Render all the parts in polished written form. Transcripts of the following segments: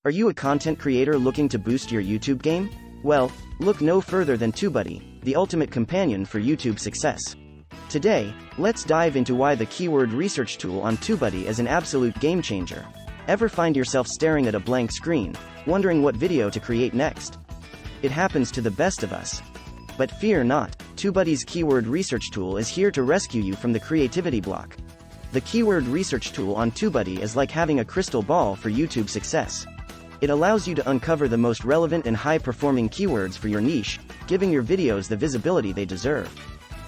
Are you a content creator looking to boost your YouTube game? Well, look no further than Tubebuddy, the ultimate companion for YouTube success. Today, let's dive into why the keyword research tool on Tubebuddy is an absolute game changer. Ever find yourself staring at a blank screen, wondering what video to create next? It happens to the best of us. But fear not, Tubebuddy's keyword research tool is here to rescue you from the creativity block. The keyword research tool on Tubebuddy is like having a crystal ball for YouTube success. It allows you to uncover the most relevant and high-performing keywords for your niche, giving your videos the visibility they deserve.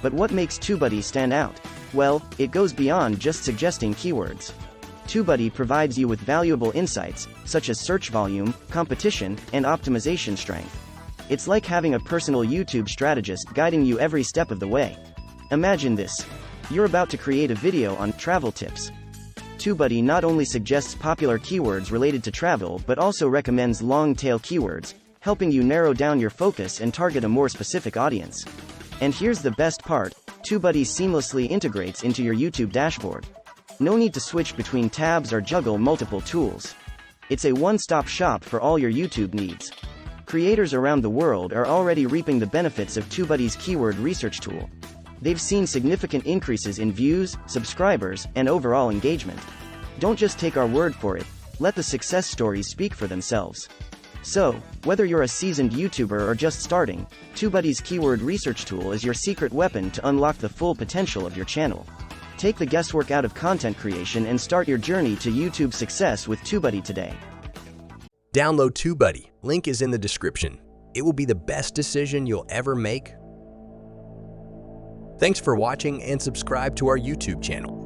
But what makes Tubebuddy stand out? Well, it goes beyond just suggesting keywords. Tubebuddy provides you with valuable insights, such as search volume, competition, and optimization strength. It's like having a personal YouTube strategist guiding you every step of the way. Imagine this. You're about to create a video on travel tips. Tubebuddy not only suggests popular keywords related to travel but also recommends long-tail keywords, helping you narrow down your focus and target a more specific audience. And here's the best part, Tubebuddy seamlessly integrates into your YouTube dashboard. No need to switch between tabs or juggle multiple tools. It's a one-stop shop for all your YouTube needs. Creators around the world are already reaping the benefits of Tubebuddy's keyword research tool. They've seen significant increases in views, subscribers, and overall engagement. Don't just take our word for it, let the success stories speak for themselves. So, whether you're a seasoned YouTuber or just starting, Tubebuddy's keyword research tool is your secret weapon to unlock the full potential of your channel. Take the guesswork out of content creation and start your journey to YouTube success with Tubebuddy today. Download Tubebuddy, link is in the description. It will be the best decision you'll ever make. Thanks for watching and subscribe to our YouTube channel.